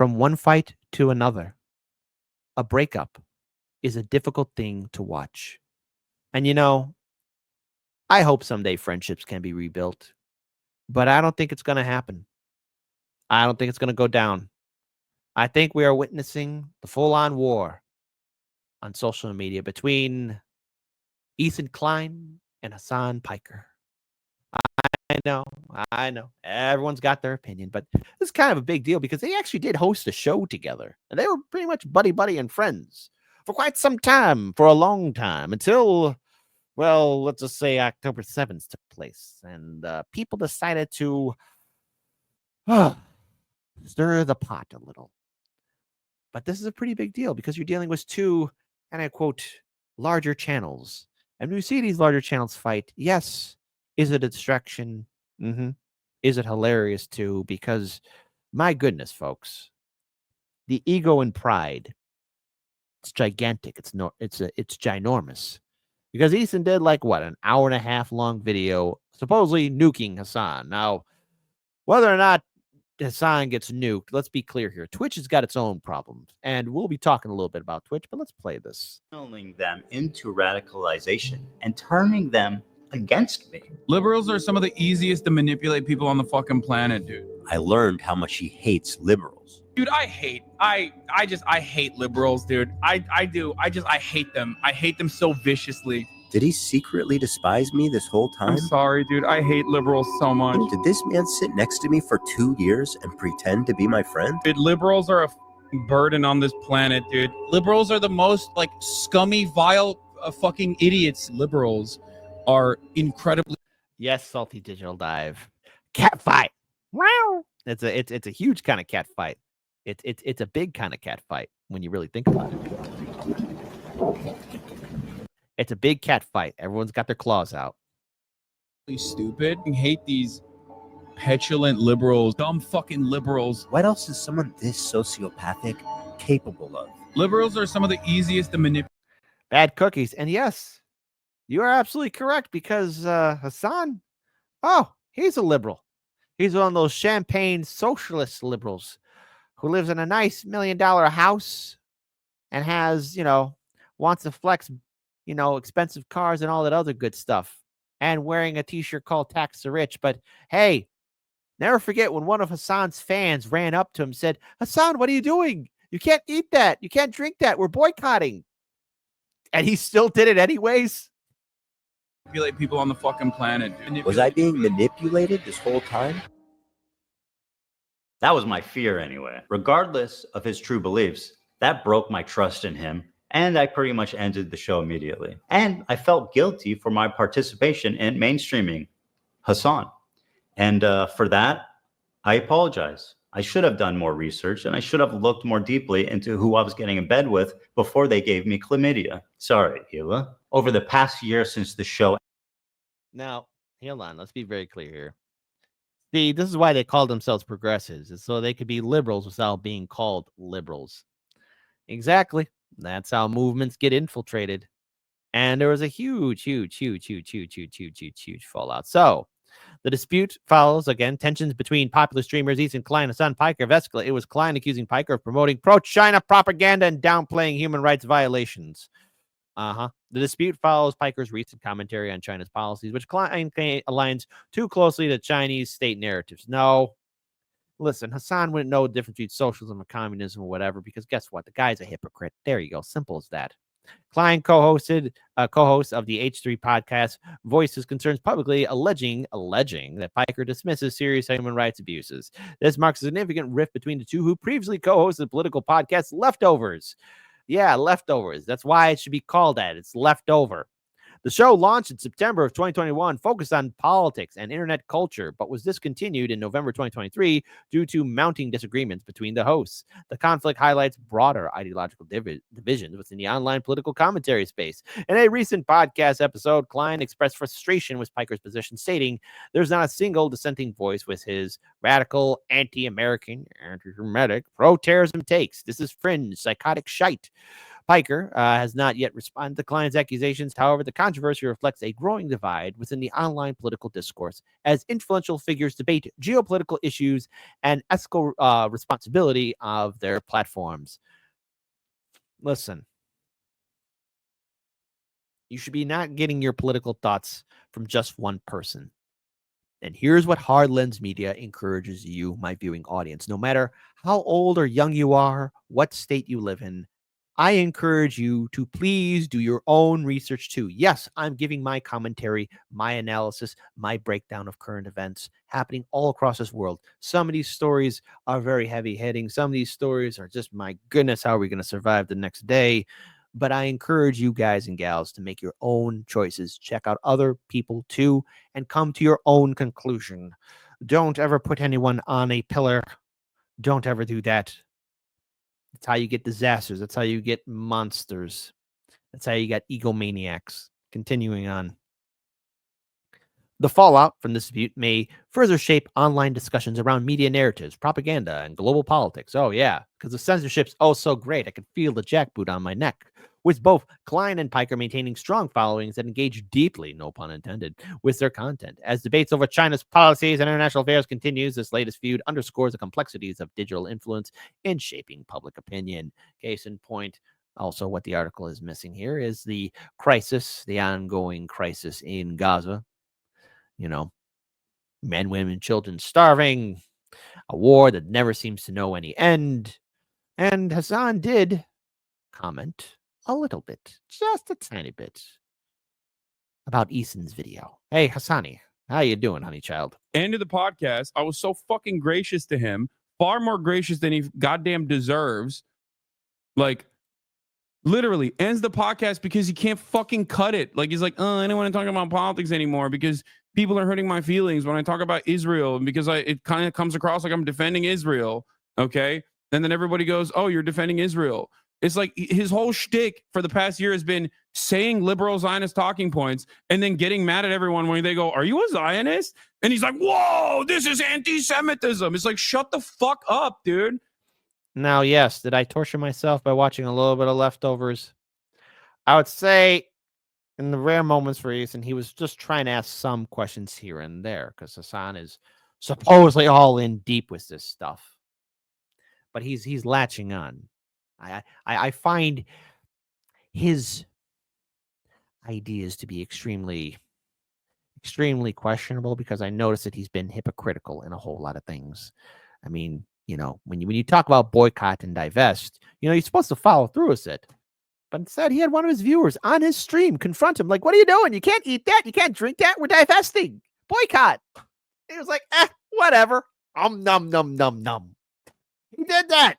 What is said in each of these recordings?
from one fight to another. A breakup is a difficult thing to watch. And I hope someday friendships can be rebuilt, but I don't think it's going to happen. I don't think it's going to go down. I think we are witnessing the full-on war on social media between Ethan Klein and Hasan Piker. I know. Everyone's got their opinion, but this is kind of a big deal because they actually did host a show together, and they were pretty much buddy and friends for quite some time, for a long time, until, well, let's just say October 7th took place, and people decided to stir the pot a little. But this is a pretty big deal because you're dealing with two, and I quote, larger channels. And when you see these larger channels fight, yes, is it a distraction? Mm-hmm. Is it hilarious too? Because my goodness, folks, the ego and pride, it's gigantic. It's ginormous. Because Ethan did like what, an hour and a half long video supposedly nuking Hasan. Now, whether or not Hasan gets nuked, let's be clear here. Twitch has got its own problems, and we'll be talking a little bit about Twitch, but let's play this. Channeling them into radicalization and turning them against me. Liberals are some of the easiest to manipulate people on the fucking planet, dude. I learned how much he hates liberals. Dude, I hate liberals, dude. I hate them. I hate them so viciously. Did he secretly despise me this whole time? I'm sorry, dude. I hate liberals so much. Did this man sit next to me for 2 years and pretend to be my friend? Dude, liberals are a burden on this planet, dude. Liberals are the most, like, scummy, vile, fucking idiots. Liberals are incredibly... Yes, Salty Digital Dive. Cat fight. Wow. It's a huge kind of cat fight. It's a big kind of cat fight when you really think about it. It's a big cat fight. Everyone's got their claws out. Stupid. I hate these petulant liberals, dumb fucking liberals. What else is someone this sociopathic capable of? Liberals are some of the easiest to manipulate. Bad cookies. And yes, you are absolutely correct because Hasan, he's a liberal. He's one of those champagne socialist liberals who lives in a nice $1 million house and has, wants to flex, expensive cars and all that other good stuff, and wearing a t-shirt called Tax the Rich. But hey, never forget when one of Hasan's fans ran up to him and said, Hasan, what are you doing? You can't eat that. You can't drink that. We're boycotting. And he still did it anyways. Manipulate people on the fucking planet. Was I being manipulated this whole time? That was my fear anyway. Regardless of his true beliefs, that broke my trust in him, and I pretty much ended the show immediately. And I felt guilty for my participation in mainstreaming Hasan. And for that, I apologize. I should have done more research, and I should have looked more deeply into who I was getting in bed with before they gave me chlamydia. Sorry, Hila. Over the past year since the show... Now, hold on. Let's be very clear here. See, this is why they call themselves progressives, is so they could be liberals without being called liberals. Exactly. That's how movements get infiltrated. And there was a huge fallout. So, the dispute follows, again, tensions between popular streamers Ethan Klein and Hasan Piker have escalated. It was Klein accusing Piker of promoting pro-China propaganda and downplaying human rights violations. The dispute follows Piker's recent commentary on China's policies, which Klein aligns too closely to Chinese state narratives. No, listen, Hasan wouldn't know the difference between socialism and communism or whatever, because guess what? The guy's a hypocrite. There you go. Simple as that. Klein, co-host of the H3 podcast, voiced his concerns publicly, alleging that Piker dismisses serious human rights abuses. This marks a significant rift between the two, who previously co-hosted the political podcast Leftovers. Yeah, Leftovers. That's why it should be called that. It's Leftover. The show launched in September of 2021, focused on politics and internet culture, but was discontinued in November 2023 due to mounting disagreements between the hosts. The conflict highlights broader ideological divisions within the online political commentary space. In a recent podcast episode, Klein expressed frustration with Piker's position, stating there's not a single dissenting voice with his radical, anti-American, anti-Semitic, pro-terrorism takes. This is fringe, psychotic shite. Piker has not yet responded to Klein's accusations. However, the controversy reflects a growing divide within the online political discourse as influential figures debate geopolitical issues and ethical responsibility of their platforms. Listen, you should be not getting your political thoughts from just one person. And here's what Hard Lens Media encourages you, my viewing audience. No matter how old or young you are, what state you live in, I encourage you to please do your own research too. Yes, I'm giving my commentary, my analysis, my breakdown of current events happening all across this world. Some of these stories are very heavy hitting. Some of these stories are just, my goodness, how are we going to survive the next day? But I encourage you guys and gals to make your own choices. Check out other people too and come to your own conclusion. Don't ever put anyone on a pillar. Don't ever do that. That's how you get disasters. That's how you get monsters. That's how you get egomaniacs. Continuing on. The fallout from this dispute may further shape online discussions around media narratives, propaganda, and global politics. Oh, yeah, because the censorship's oh so great. I can feel the jackboot on my neck. With both Klein and Piker maintaining strong followings that engage deeply, no pun intended, with their content. As debates over China's policies and international affairs continues, this latest feud underscores the complexities of digital influence in shaping public opinion. Case in point, also what the article is missing here is the crisis, the ongoing crisis in Gaza. You know, men, women, children starving, a war that never seems to know any end. And Hasan did comment a little bit, just a tiny bit, about Eason's video. Hey, Hassani, how you doing, honey child? End of the podcast. I was so fucking gracious to him, far more gracious than he goddamn deserves. Like, literally ends the podcast because he can't fucking cut it. Like, he's like, oh, I don't want to talk about politics anymore because people are hurting my feelings when I talk about Israel, and because it kind of comes across like I'm defending Israel. Okay. And then everybody goes, oh, you're defending Israel. It's like his whole shtick for the past year has been saying liberal Zionist talking points and then getting mad at everyone when they go, are you a Zionist? And he's like, whoa, this is anti-Semitism. It's like, shut the fuck up, dude. Now, yes, did I torture myself by watching a little bit of Leftovers? I would say in the rare moments for Ethan, he was just trying to ask some questions here and there because Hasan is supposedly all in deep with this stuff. But he's latching on. I find his ideas to be extremely questionable because I notice that he's been hypocritical in a whole lot of things. I mean, you know, when you talk about boycott and divest, you know, you're supposed to follow through with it. But instead, he had one of his viewers on his stream confront him like, what are you doing? You can't eat that. You can't drink that. We're divesting. Boycott. He was like, whatever. Num, num, num. He did that.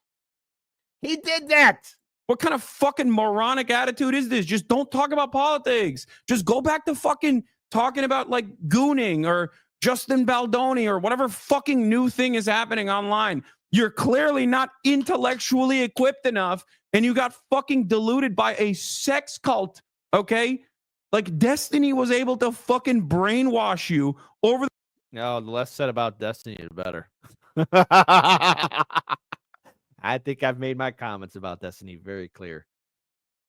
He did that. What kind of fucking moronic attitude is this? Just don't talk about politics. Just go back to fucking talking about like gooning or Justin Baldoni or whatever fucking new thing is happening online. You're clearly not intellectually equipped enough and you got fucking deluded by a sex cult, okay? Like Destiny was able to fucking brainwash you over. No, the less said about Destiny, the better. I think I've made my comments about Destiny very clear.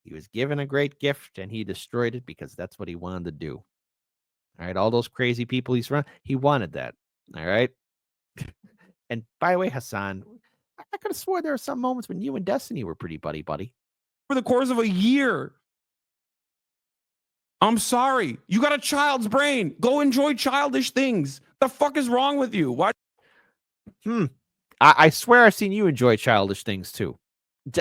He was given a great gift and he destroyed it because that's what he wanted to do. All right, all those crazy people he's surrounded, he wanted that. All right. And by the way, Hasan, I could have swore there were some moments when you and Destiny were pretty buddy. For the course of a year. I'm sorry. You got a child's brain. Go enjoy childish things. The fuck is wrong with you? Why? I swear I've seen you enjoy childish things too.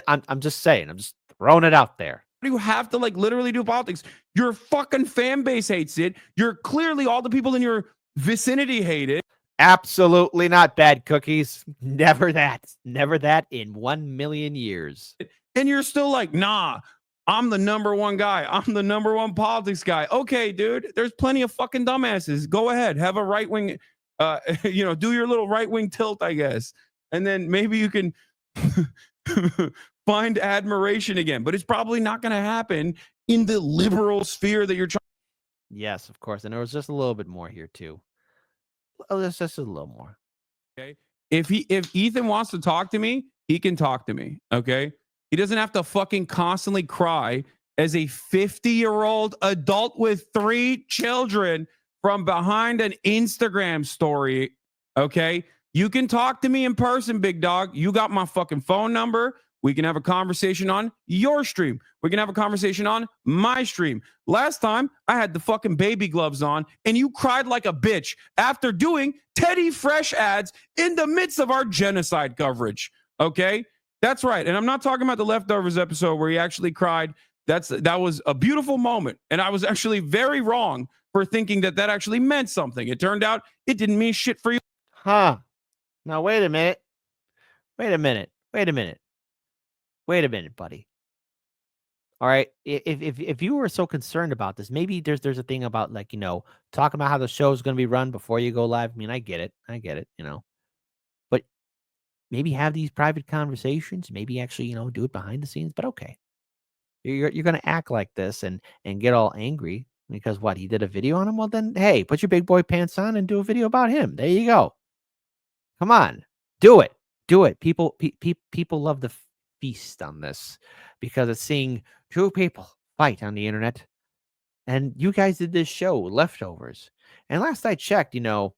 I'm just saying. I'm just throwing it out there. You have to like literally do politics. Your fucking fan base hates it. You're clearly all the people in your vicinity hate it. Absolutely not, bad cookies. Never that. Never that in 1 million years. And you're still like, nah, I'm the number one guy. I'm the number one politics guy. Okay, dude, there's plenty of fucking dumbasses. Go ahead. Have a right wing, do your little right wing tilt, I guess. And then maybe you can find admiration again. But it's probably not going to happen in the liberal sphere that you're trying. Yes, of course. And there was just a little bit more here, too. Oh, there's just a little more. Okay. If Ethan wants to talk to me, he can talk to me. Okay. He doesn't have to fucking constantly cry as a 50-year-old adult with 3 children from behind an Instagram story. Okay. You can talk to me in person, big dog. You got my fucking phone number. We can have a conversation on your stream. We can have a conversation on my stream. Last time I had the fucking baby gloves on and you cried like a bitch after doing Teddy Fresh ads in the midst of our genocide coverage. Okay. That's right. And I'm not talking about the Leftovers episode where he actually cried. That was a beautiful moment. And I was actually very wrong for thinking that actually meant something. It turned out it didn't mean shit for you. Huh. Now, wait a minute, buddy. All right. If you were so concerned about this, maybe there's a thing about, like, talking about how the show is going to be run before you go live. I mean, I get it, but maybe have these private conversations, maybe actually, do it behind the scenes, but okay. You're going to act like this and get all angry because what, he did a video on him? Well, then, hey, put your big boy pants on and do a video about him. There you go. Come on, do it. People love the feast on this because it's seeing two people fight on the internet. And you guys did this show, Leftovers. And last I checked, then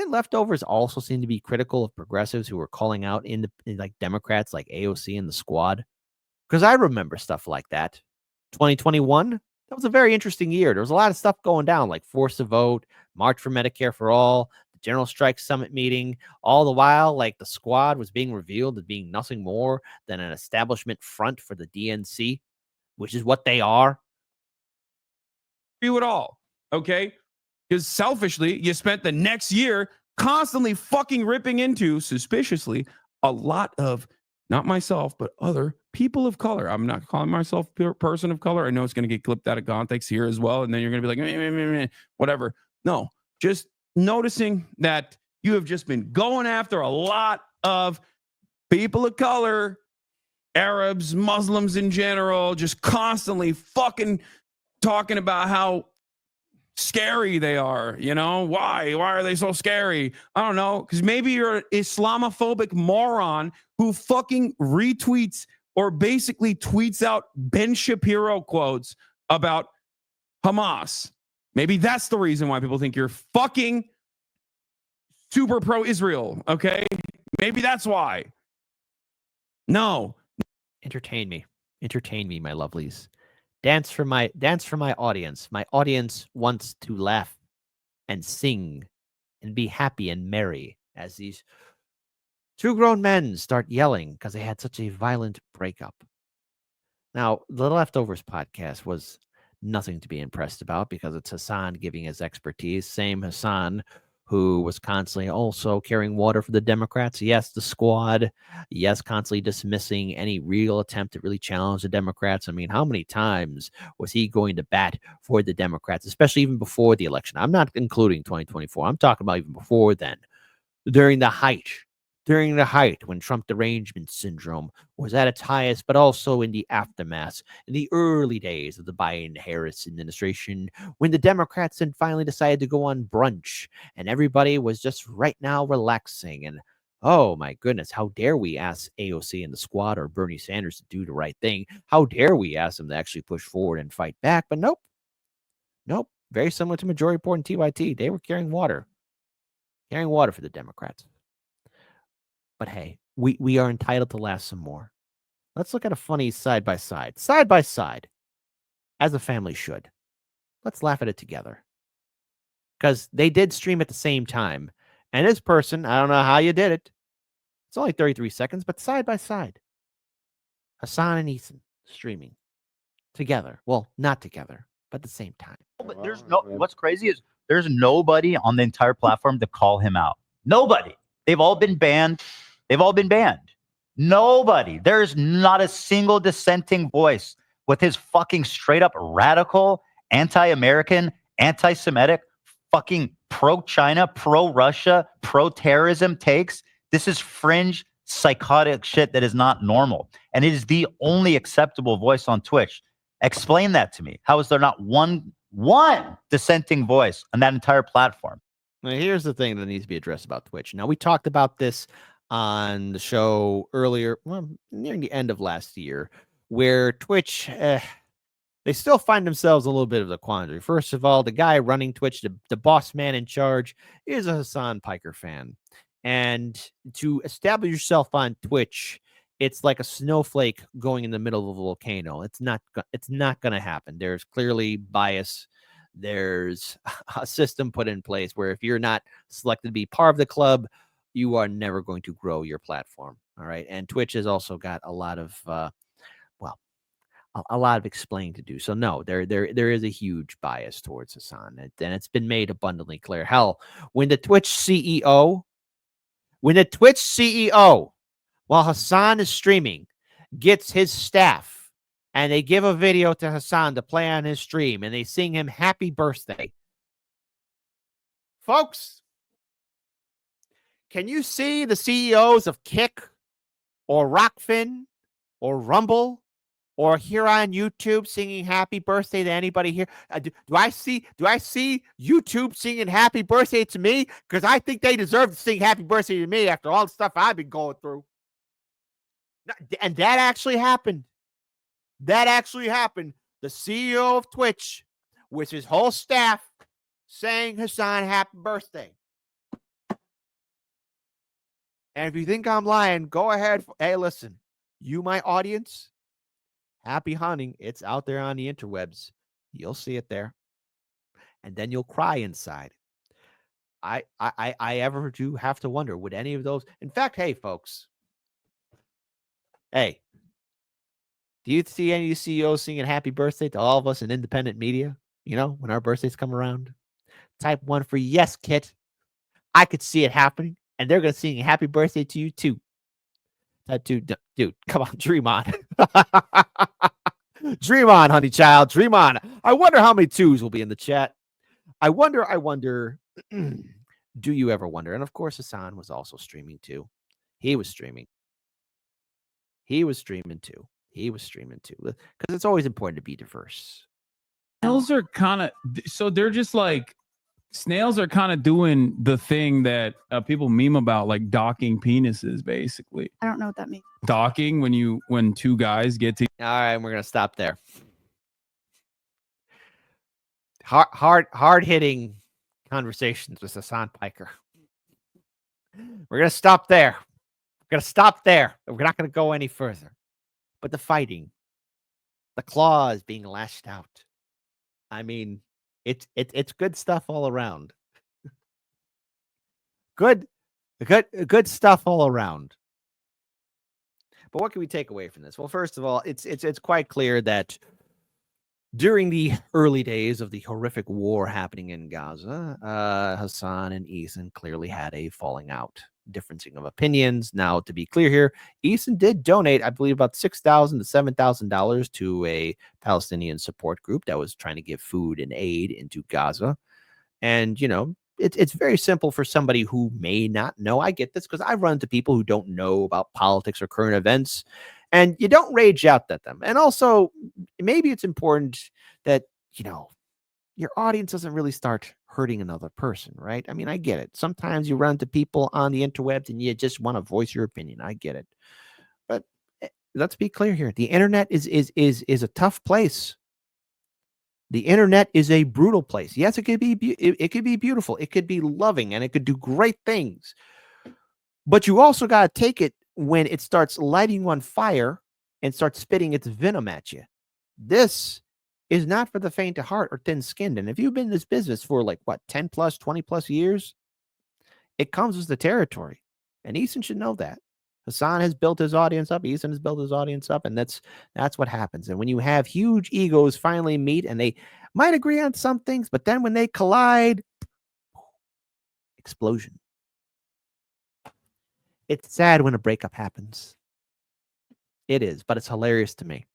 Leftovers also seem to be critical of progressives who were calling out like Democrats like AOC and the Squad. Because I remember stuff like that. 2021, that was a very interesting year. There was a lot of stuff going down, like Force the Vote, March for Medicare for All, the General Strike Summit meeting. All the while, like, the Squad was being revealed as being nothing more than an establishment front for the DNC, which is what they are. You at all, okay? Because selfishly, you spent the next year constantly fucking ripping into, suspiciously, a lot of, not myself, but other people of color. I'm not calling myself a person of color. I know it's going to get clipped out of context here as well. And then you're going to be like, meh, meh, meh, whatever. No, just noticing that you have just been going after a lot of people of color, Arabs, Muslims in general, just constantly fucking talking about how scary they are. Why are they so scary? I don't know, because maybe you're an Islamophobic moron who fucking retweets or basically tweets out Ben Shapiro quotes about Hamas. Maybe that's the reason why people think you're fucking super pro-Israel. Okay, maybe that's why. No, entertain me, my lovelies. Dance for my audience. My audience wants to laugh and sing and be happy and merry as these two grown men start yelling because they had such a violent breakup. Now, the Leftovers podcast was nothing to be impressed about because it's Hasan giving his expertise. Same Hasan who was constantly also carrying water for the Democrats. Yes, the Squad. Yes, constantly dismissing any real attempt to really challenge the Democrats. I mean, how many times was he going to bat for the Democrats, especially even before the election? I'm not including 2024. I'm talking about even before then, during the height when Trump derangement syndrome was at its highest, but also in the aftermath, in the early days of the Biden-Harris administration, when the Democrats then finally decided to go on brunch and everybody was just right now relaxing. And oh my goodness, how dare we ask AOC and the Squad or Bernie Sanders to do the right thing? How dare we ask them to actually push forward and fight back? But nope. Very similar to Majority Report and TYT. They were carrying water for the Democrats. But hey, we are entitled to laugh some more. Let's look at a funny side by side, as a family should. Let's laugh at it together. Because they did stream at the same time. And this person, I don't know how you did it. It's only 33 seconds, but side by side. Hasan and Ethan streaming together. Well, not together, but at the same time. But what's crazy is there's nobody on the entire platform to call him out. Nobody. They've all been banned. Nobody. There's not a single dissenting voice with his fucking straight up radical, anti-American, anti-Semitic, fucking pro-China, pro-Russia, pro-terrorism takes. This is fringe, psychotic shit that is not normal. And it is the only acceptable voice on Twitch. Explain that to me. How is there not one dissenting voice on that entire platform? Now, here's the thing that needs to be addressed about Twitch. Now, we talked about this on the show earlier, well, near the end of last year, where Twitch, they still find themselves a little bit of a quandary. First of all, the guy running Twitch, the boss man in charge, is a Hasan Piker fan. And to establish yourself on Twitch, it's like a snowflake going in the middle of a volcano. It's not going to happen. There's clearly bias. There's a system put in place where if you're not selected to be part of the club, you are never going to grow your platform. All right. And Twitch has also got a lot of, a lot of explaining to do. So no, there is a huge bias towards Hasan, and it's been made abundantly clear. Hell, when the Twitch CEO, while Hasan is streaming, gets his staff and they give a video to Hasan to play on his stream and they sing him happy birthday. Folks, can you see the CEOs of Kick or Rockfin or Rumble or here on YouTube singing happy birthday to anybody here? Do I see YouTube singing happy birthday to me? Because I think they deserve to sing happy birthday to me after all the stuff I've been going through. And that actually happened. The CEO of Twitch, with his whole staff, sang Hasan happy birthday. And if you think I'm lying, go ahead. Hey, listen, you, my audience, happy hunting. It's out there on the interwebs. You'll see it there. And then you'll cry inside. I ever do have to wonder, would any of those, in fact, hey, folks, hey, do you see any CEOs singing happy birthday to all of us in independent media? You know, when our birthdays come around, type 1 for yes, Kit. I could see it happening, and they're going to sing happy birthday to you too. That dude, come on, dream on. Dream on, honey child. Dream on. I wonder how many twos will be in the chat. I wonder. Do you ever wonder? And of course, Hasan was also streaming too. He was streaming too. Because it's always important to be diverse. Snails are kind of, so they're just like, snails are kind of doing the thing that people meme about, like docking penises, basically. I don't know what that means. Docking, when two guys get to. All right, we're gonna stop there. Hard hitting conversations with Hasan Piker. We're gonna stop there. We're not gonna go any further. But the fighting, the claws being lashed out. I mean, it's good stuff all around. Good stuff all around. But what can we take away from this? Well, first of all, it's quite clear that during the early days of the horrific war happening in Gaza, Hasan and Ethan clearly had a falling out, differencing of opinions. Now, to be clear here, Ethan did donate, I believe, about $6,000 to $7,000 to a Palestinian support group that was trying to give food and aid into Gaza. And, you know, it's very simple for somebody who may not know. I get this because I've run into people who don't know about politics or current events. And you don't rage out at them. And also, maybe it's important that, you know, your audience doesn't really start hurting another person, right? I mean, I get it. Sometimes you run into people on the interwebs and you just want to voice your opinion. I get it. But let's be clear here. The internet is a tough place. The internet is a brutal place. Yes, it could be beautiful. It could be loving, and it could do great things. But you also got to take it when it starts lighting you on fire and starts spitting its venom at you. This is not for the faint of heart or thin-skinned. And if you've been in this business for like, 10 plus, 20 plus years, it comes with the territory. And Ethan should know that. Hasan has built his audience up. Ethan has built his audience up. And that's what happens. And when you have huge egos finally meet and they might agree on some things, but then when they collide, explosion. It's sad when a breakup happens. It is, but it's hilarious to me.